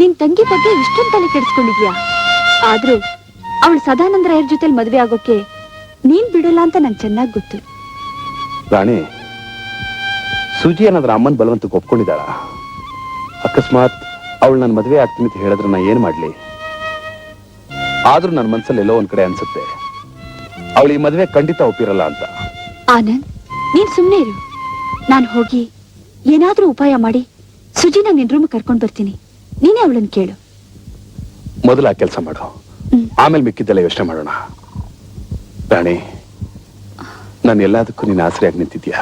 ನಿನ್ ತಂಗಿ ಬಗ್ಗೆ ಇಷ್ಟೊಂದು ತಲೆ ಕೆಡಿಸ್ಕೊಂಡಿದ್ಯಾ? ಆದ್ರೂ ಅವಳು ಸದಾನಂದ ರಾಯರ್ ಜೊತೆ ಮದುವೆ ಆಗೋಕೆ ನೀನ್ ಬಿಡಲ್ಲ ಅಂತ ನಂಗೆ ಚೆನ್ನಾಗಿ ಗೊತ್ತು. ರಾಣಿ, ಸುಜಿ ಅನ್ನೋದ್ರ ಅಮ್ಮನ್ ಬಲವಂತಕ್ಕೆ ಒಪ್ಕೊಂಡಿದ್ದಾಳ. ಅಕಸ್ಮಾತ್ ಅವಳು ನನ್ನ ಮದುವೆ ಆಗ್ತೀನಿ ಅಂತ ಹೇಳಿದ್ರೆ ನಾ ಏನ್ ಮಾಡ್ಲಿ? ಆದ್ರೂ ನನ್ನ ಮನ್ಸಲ್ಲಿ ಎಲ್ಲೋ ಒಂದ್ ಕಡೆ ಅನ್ಸುತ್ತೆ ಅವಳು ಈ ಮದುವೆ ಖಂಡಿತ ಒಪ್ಪಿರಲ್ಲ ಅಂತ. ಆನಂದ್, ನೀನ್ ಸುಮ್ನೆ ಇರು. ನಾನು ಹೋಗಿ ಏನಾದ್ರೂ ಉಪಾಯ ಮಾಡಿ ಸುಜಿನ ನಿನ್ ರೂಮ್ ಕರ್ಕೊಂಡ್ ಬರ್ತೀನಿ. ನೀನೇ ಅವಳನ್ನ ಕೇಳು. ಮೊದಲ ಕೆಲಸ ಮಾಡು, ಆಮೇಲೆ ಮಿಕ್ಕಿದ್ದೆಲ್ಲ ಯೋಚನೆ ಮಾಡೋಣ. ರಾಣಿ, ನಾನು ಎಲ್ಲದಕ್ಕೂ ನೀನು ಆಸರೆಯಾಗಿ ನಿಂತಿದ್ಯಾ.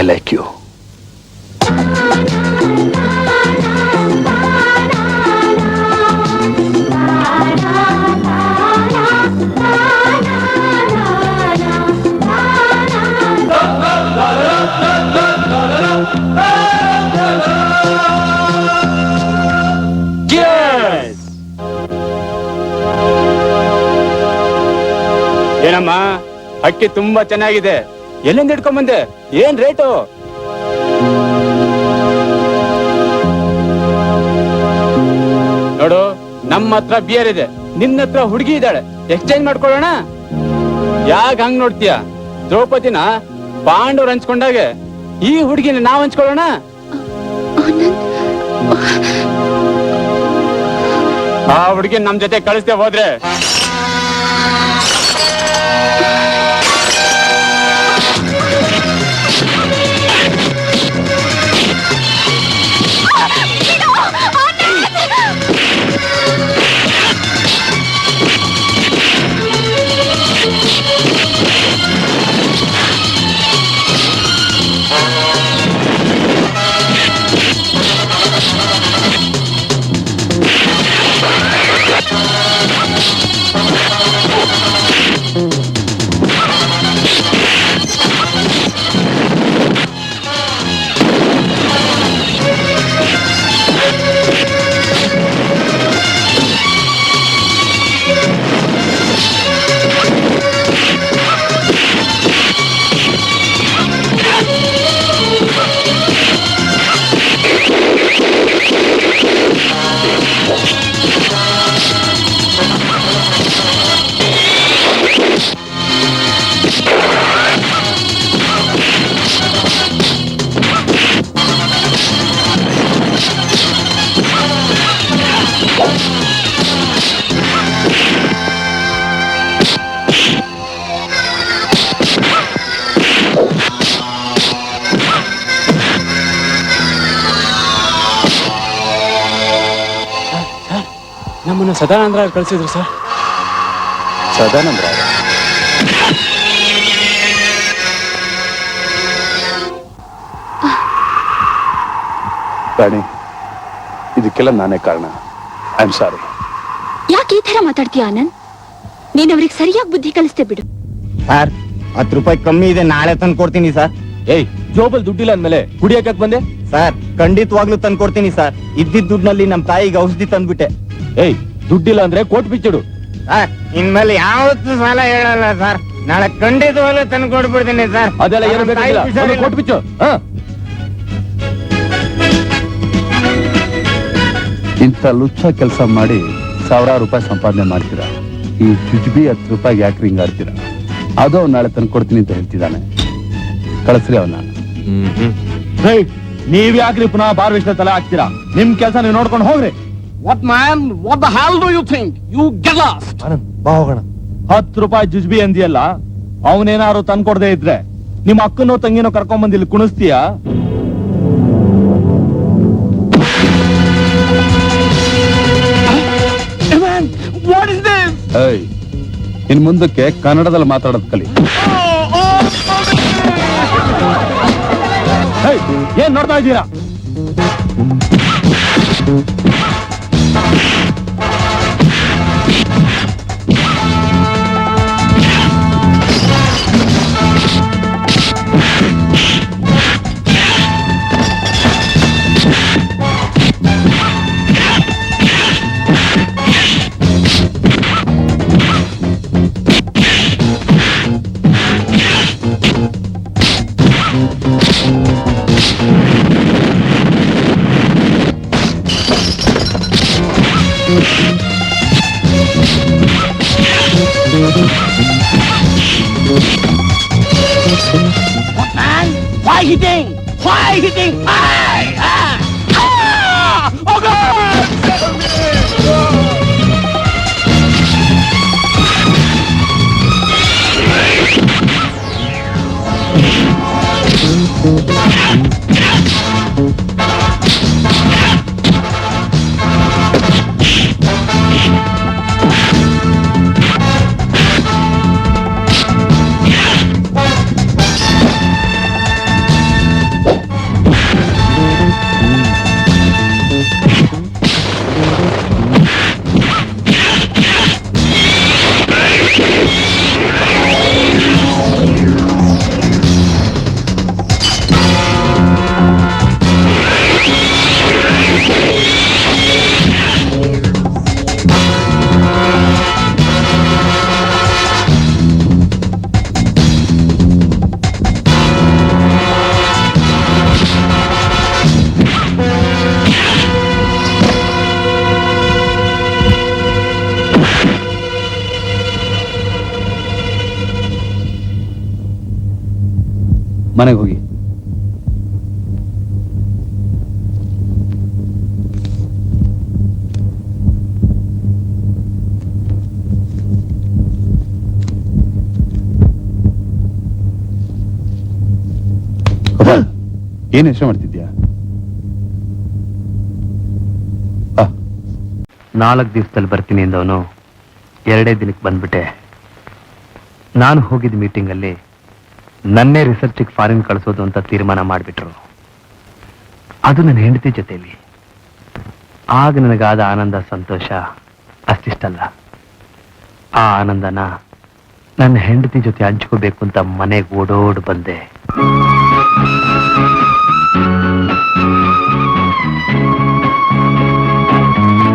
I like you. ಏನಮ್ಮ, ಅಕ್ಕಿ ತುಂಬಾ ಚೆನ್ನಾಗಿದೆ. ಎಲ್ಲಿಂದ ಇಟ್ಕೊಂಡ್ ಬಂದೆ? ಏನ್ ರೇಟು? ನೋಡು, ನಮ್ಮ ಹತ್ರ ಬಿಯರ್ ಇದೆ, ನಿನ್ನ ಹತ್ರ ಹುಡುಗಿ ಇದ್ದಾಳೆ. ಎಕ್ಸ್ಚೇಂಜ್ ಮಾಡ್ಕೊಳ್ಳೋಣ? ಯಾಕ ಹಂಗ್ ನೋಡ್ತೀಯ? ದ್ರೌಪದಿನ ಪಾಂಡವ್ರು ಹಂಚ್ಕೊಂಡಾಗೆ ಈ ಹುಡುಗಿನ ನಾವ್ ಹಂಚ್ಕೊಳ್ಳೋಣ. ಆ ಹುಡುಗಿ ನಮ್ ಜೊತೆ ಕಳಿಸ್ದೆ ಹೋದ್ರೆ ನಮ್ಮನ್ನ ಸದಾನಂದ ರಾಯರ್ ಕಳಿಸಿದ್ರು ಸರ್. ಸದಾನಂದ ರಾಯ? ರಾಣಿ, ಇದಕ್ಕೆಲ್ಲ ನಾನೇ ಕಾರಣ. ಐ ಆಮ್ ಸಾರಿ. ಯಾಕೆ ಈ ತರ ಮಾತಾಡ್ತೀಯ ಆನಂದ್? ನೀನ್ ಅವ್ರಿಗೆ ಸರಿಯಾಗಿ ಬುದ್ಧಿ ಕಲಿಸ್ತೇ ಬಿಡು. ಸರ್, 10 ರೂಪಾಯಿ ಕಮ್ಮಿ ಇದೆ, ನಾಳೆ ತಂದು ಕೊಡ್ತೀನಿ ಸರ್. ಏಯ್, ಜೋಬಲ್ ದುಡ್ಡಿಲ್ಲ ಅಂದ್ಮೇಲೆ ಕುಡಿಯಕ್ಕೆ ಬಂದೆ? ಸರ್, ಖಂಡಿತವಾಗ್ಲೂ ತಂದು ಕೊಡ್ತೀನಿ ಸರ್. ಇದ್ದಿದ್ದ ದುಡ್ಡಿನಲ್ಲಿ ನಮ್ ತಾಯಿಗೆ ಔಷಧಿ ತಂದ್ಬಿಟ್ಟೆ. ಏಯ್, ದುಡ್ಡಿಲ್ಲ ಅಂದ್ರೆ ಕೋಟ್ ಬಿಚ್ಚಿಡು. ಇನ್ಮೇಲೆ ಯಾವತ್ತೂ ಸಾಲ ಹೇಳಲ್ಲ ಸರ್. ನಾಳೆ ಖಂಡಿತವಾಗ್ಲೂ ತಂದು ಕೊಟ್ಬಿಡ್ತೀನಿ ಸರ್. ಅದೆಲ್ಲ ಏನು ಬೇಕಾಗಿಲ್ಲ, ಕೋಟ್ ಬಿಚ್ಚು. ಇಂಥ ಲುಚ್ಚ ಕೆಲಸ ಮಾಡಿ ಸಾವಿರಾರು ರೂಪಾಯಿ ಸಂಪಾದನೆ ಮಾಡ್ತೀರಾ. ಈ ಜುಜ್ಬಿ 10 ರೂಪಾಯಿಗೆ ಯಾಕೆ ಹಿಂಗಾಡ್ತೀರಾ? ಅದು ಅವ್ನು ನಾಳೆ ತಂದು ಕೊಡ್ತೀನಿ ಅಂತ ಹೇಳ್ತಿದ್ದಾನೆ. ಕಳಿಸ್ರಿ ಅವನ್ನ. ನೀವ್ ಯಾಕ್ರಿ ಪುನಃ ಬಾರ್ ವಿಷಯ ತಲೆ ಹಾಕ್ತೀರಾ? ನಿಮ್ ಕೆಲಸ ನೀವು ನೋಡ್ಕೊಂಡು ಹೋಗ್ರಿ. What man? What the hell do you think? You get lost. ಬಾ ಹೋಗೋಣ. 10 ರೂಪಾಯಿ ಜುಜ್ಬಿ ಅಂದಿಯಲ್ಲ, ಅವನೇನಾರು ತಂದ್ಕೊಡದೆ ಇದ್ರೆ ನಿಮ್ ಅಕ್ಕನೋ ತಂಗಿನೋ ಕರ್ಕೊಂಡ್ ಬಂದು ಇಲ್ಲಿ ಕುಣಿಸ್ತೀಯಾ? What is this? ಏಯ್, ಇನ್ ಮುಂದಕ್ಕೆ ಕನ್ನಡದಲ್ಲಿ ಮಾತಾಡೋದ್ ಕಲಿ. ಏನ್ ನೋಡ್ತಾ ಇದ್ದೀರಾ? What, man? Why hitting? Why hitting? Oh God! ಮನೆಗೆ ಹೋಗಿ. ಏನ್ ಯೋಚನೆ ಮಾಡ್ತಿದ್ಯಾ? 4 ದಿವಸದಲ್ಲಿ ಬರ್ತೀನಿ ಅಂದವನು 2 ದಿನಕ್ಕೆ ಬಂದ್ಬಿಟ್ಟೆ. ನಾನು ಹೋಗಿದ್ದ ಮೀಟಿಂಗ್ ಅಲ್ಲಿ ನನ್ನೇ ರಿಸರ್ಚ್ಗೆ ಫಾರಿನ್ ಕಳಿಸೋದು ಅಂತ ತೀರ್ಮಾನ ಮಾಡಿಬಿಟ್ರು. ಅದು ನನ್ನ ಹೆಂಡತಿ ಜೊತೆಯಲ್ಲಿ. ಆಗ ನನಗಾದ ಆನಂದ ಸಂತೋಷ ಅಷ್ಟಿಷ್ಟಲ್ಲ. ಆ ಆನಂದನ ನನ್ನ ಹೆಂಡತಿ ಜೊತೆ ಹಂಚ್ಕೋಬೇಕು ಅಂತ ಮನೆಗೆ ಓಡೋಡ್ ಬಂದೆ.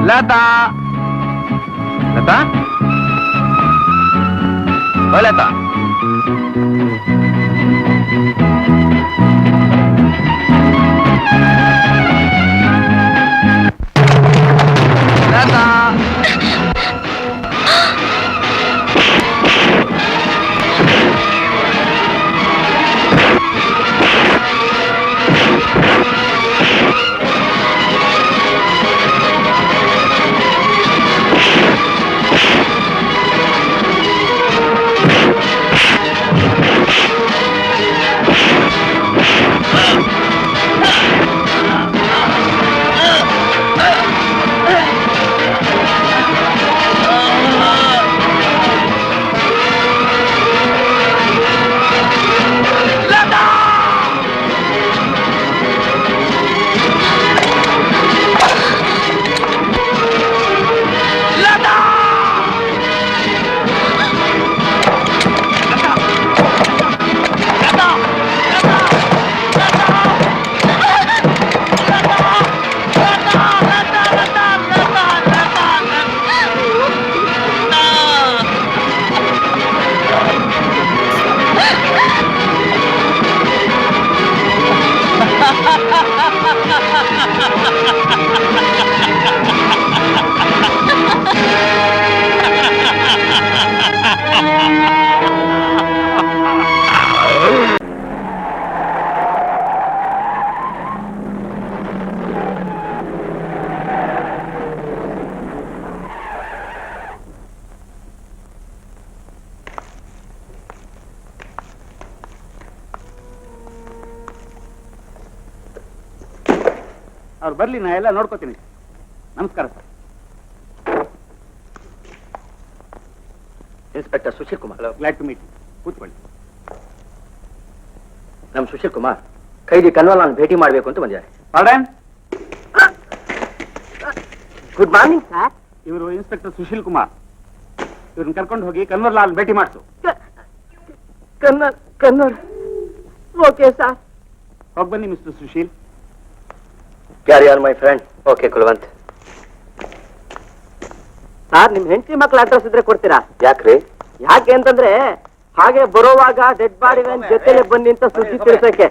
ಲತಾ ಲತಾ ಓ ಲತಾ, ಅವ್ರು ಬರ್ಲಿ, ನಾ ಎಲ್ಲ ನೋಡ್ಕೋತೀನಿ. ನಮಸ್ಕಾರ sir. Inspector Sushil Kumar. Glad to meet. ಕೂತ್ಕೊಳ್ಳಿ. ನಮ್ ಸುಶೀಲ್ ಕುಮಾರ್ ಕೈದಿ ಕನ್ವಲ್ ನಾನು ಭೇಟಿ ಮಾಡ್ಬೇಕು ಅಂತ ಬಂದಿದ್ದಾರೆ. ಪಾರ್ಡನ್. Good morning sir. ಇವರು ಇನ್ಸ್ಪೆಕ್ಟರ್ ಸುಶೀಲ್ ಕುಮಾರ್. ಇವ್ರನ್ನ ಕರ್ಕೊಂಡು ಹೋಗಿ ಕನ್ವರ್ ಲಾಲ್ ಭೇಟಿ ಮಾಡಿಸು. Kannada okay sir. ಹೋಗಿ ಬನ್ನಿ mister Sushil. Carry on my friend. Okay Kulwant. Sir, ನಿಮ್ ಹೆಂಡತಿ ಮಕ್ಳ ಅಡ್ರೆಸ್ ಇದ್ರೆ ಕೊಡ್ತೀರಾ? ಯಾಕ್ರಿ? ಯಾಕೆ ಅಂತಂದ್ರೆ ಹಾಗೆ ಬರೋವಾಗ ಡೆಡ್ ಬಾಡಿ ಜೊತೆಲೆ ಬನ್ನಿ ಅಂತ ಸುದ್ದಿ ತಿಳಿಸಕ್ಕೆ.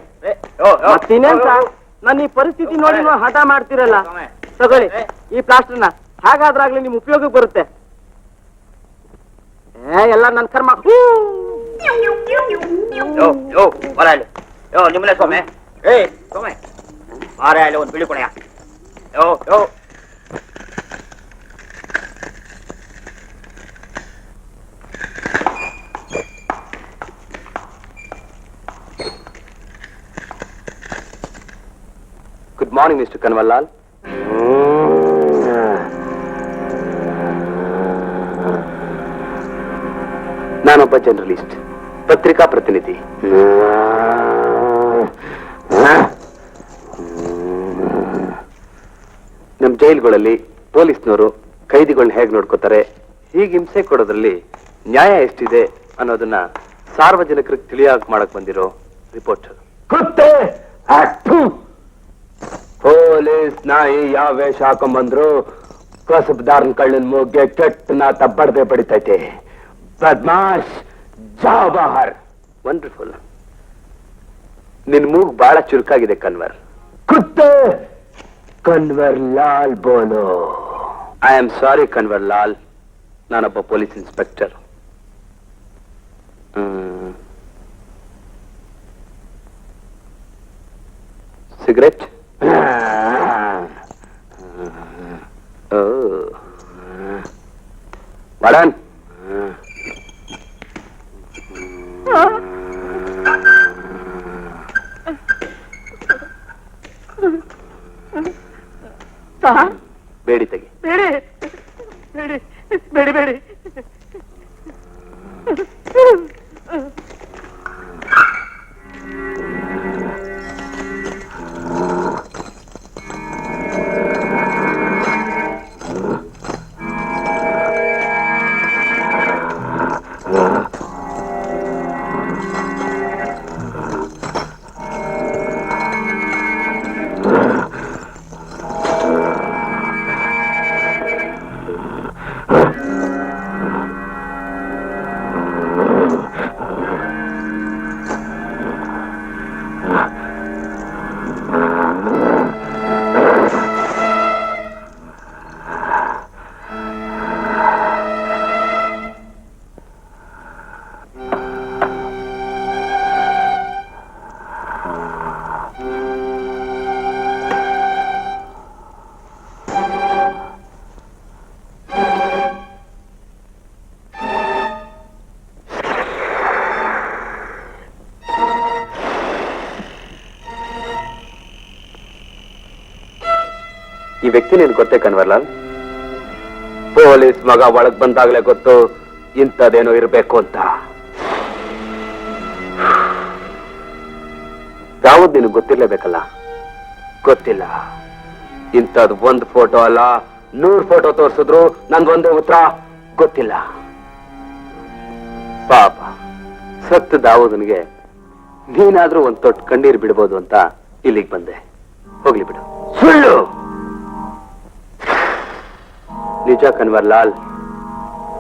ಮತ್ತಿನ್ನೇನ್ ಸರ್, ನನ್ನ ಈ ಪರಿಸ್ಥಿತಿ ನೋಡಿ ನೀವು ಹಠ ಮಾಡ್ತಿರಲ್ಲ. ತಗೊಳ್ಳಿ ಈ ಪ್ಲಾಸ್ಟರ್ನ. ಹಾಗಾದ್ರಾಗ್ಲಿ ನಿಮ್ ಉಪಯೋಗಕ್ಕೆ ಬರುತ್ತೆ. ಎಲ್ಲ ನನ್ ಕರ್ಮ. ನಿಮ್ಮನೆ ಸ್ವಾಮಿ, ಸ್ವಾಮಿ ಮಾರೇ ಅಲ್ಲಿ ಒಂದು ಬಿಳಿ ಕೊನೆಯ. Good morning mister Kanwarlal. ನಾನೊಬ್ಬ ಜರ್ನಲಿಸ್ಟ್, ಪತ್ರಿಕಾ ಪ್ರತಿನಿಧಿ. ನಮ್ಮ ಜೈಲುಗಳಲ್ಲಿ ಪೊಲೀಸ್ನವರು ಕೈದಿಗಳನ್ನ ಹೇಗೆ ನೋಡ್ಕೋತಾರೆ, ಹೀಗೆ ಹಿಂಸೆ ಕೊಡೋದ್ರಲ್ಲಿ ನ್ಯಾಯ ಎಷ್ಟಿದೆ ಅನ್ನೋದನ್ನ ಸಾರ್ವಜನಿಕರಿಗೆ ತಿಳಿಯಾಗ ಮಾಡಕ್ ಬಂದಿರೋ ರಿಪೋರ್ಟರ್. ಪೊಲೀಸ್ ನಾಯಿ ಯಾವ ವೇಷ ಹಾಕೊಂಡ್ಬಂದ್ರು ಕಸಬ್ದಾರನ್ ಕಳ್ಳನ್ ಮೂಗ್ಗೆ ಕೆಟ್ಟ ನಾತ ಬಡದೆ ಬಡಿತೈತೆ. ಬದ್ಮಾಶ್, ಜಾವ್ ಬಾಹರ್. ವಂಡರ್ಫುಲ್. ನಿನ್ ಮೂಗ್ ಬಹಳ ಚುರುಕಾಗಿದೆ ಕನ್ವರ್. ಕುತ್ತೆ ಕನ್ವರ್ ಲಾಲ್ ಬೋಲೋ. I am sorry Kanwar Lal, ನಾನೊಬ್ಬ ಪೊಲೀಸ್ ಇನ್ಸ್ಪೆಕ್ಟರ್. ಸಿಗರೆಟ್? ಮಾಡನ್. ಬೇಡಿ ತೆಗಿ. ಬೇಡಿ ಬೇಡಿ ಬೇಡಿ ಬೇಡಿ. ಈ ವ್ಯಕ್ತಿ ನೀನು ಗೊತ್ತೇ ಕನ್ವರ್ಲಾಲ್? ಪೊಲೀಸ್ ಮಗ ಒಳಗ್ ಬಂದಾಗ್ಲೇ ಗೊತ್ತು ಇಂಥದ್ದೇನೋ ಇರಬೇಕು ಅಂತ. ಯಾವ್ದು ನಿನಗೆ ಗೊತ್ತಿರ್ಲೇಬೇಕಲ್ಲ? ಗೊತ್ತಿಲ್ಲ. ಇಂಥದ್ ಒಂದ್ ಫೋಟೋ ಅಲ್ಲ 100 ಫೋಟೋ ತೋರಿಸಿದ್ರು ನಂಗೊಂದೇ ಉತ್ತರ ಗೊತ್ತಿಲ್ಲ. ಪಾಪ ಸತ್ತು ದಾವೂದನಿಗೆ ನೀನಾದ್ರೂ ಒಂದ್ ತೊಟ್ಟು ಕಣ್ಣೀರ್ ಬಿಡ್ಬೋದು ಅಂತ ಇಲ್ಲಿಗೆ ಬಂದೆ. ಹೋಗ್ಲಿ ಬಿಡು. ಸುಳ್ಳು. ನಿಜ ಕನ್ವರ್ಲಾಲ್,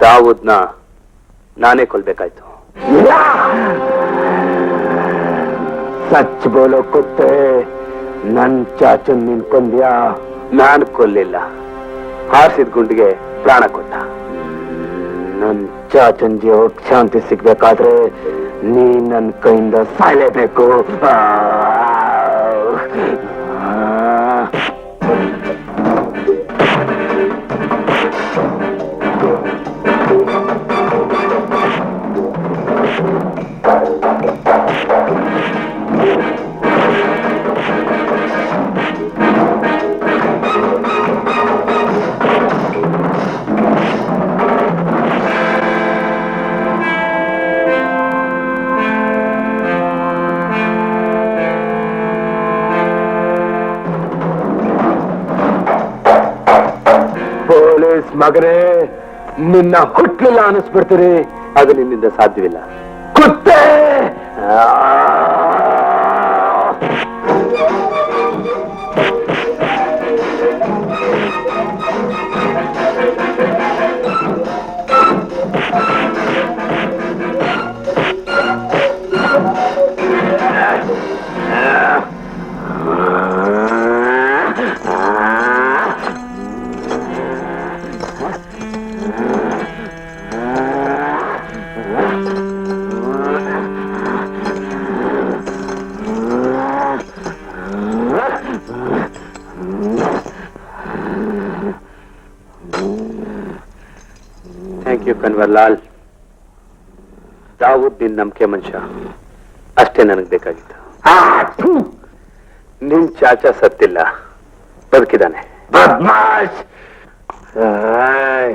ದಾವೂದ್ನ ನಾನೇ ಕೊಲ್ಬೇಕಾಯ್ತು. ಸಚ್ ಬೋಲೋ ಕುತ್ತೆ, ನನ್ ಚಾಚನ್ ನೀನ್ ಕೊಂದ್ಯಾ? ನಾನ್ ಕೊಲ್ಲಿಲ್ಲ. ಹಾರಿಸಿದ ಗುಂಡಿಗೆ ಪ್ರಾಣ ಕೊಟ್ಟ. ನನ್ ಚಾಚನ್ ಜೀವಕ್ಕೆ ಶಾಂತಿ ಸಿಗ್ಬೇಕಾದ್ರೆ ನೀ ನನ್ ಕೈಯಿಂದ ಸಾಯಲೇಬೇಕು. ಪೊಲೀಸ್ ಮಗನೇ, ನಿನ್ನ ಹುಟ್ಲಿಲ್ಲ ಅನ್ನಿಸ್ಬಿಡ್ತೀರಿ. ಅದು ನಿನ್ನಿಂದ ಸಾಧ್ಯವಿಲ್ಲ. ಕುತ್ತೆ! Thank you Kanwarlal. ದಾವೂದ್ ನಿನ್ ನಂಬಿಕೆ ಮನುಷ್ಯ, ಅಷ್ಟೇ ನನಗೆ ಬೇಕಾಗಿತ್ತು. ನಿನ್ ಚಾಚಾ ಸತ್ತಿಲ್ಲ, ಬದುಕಿದ್ದಾನೆ. ಬದ್ಮಾಶ್. ಆಯ್.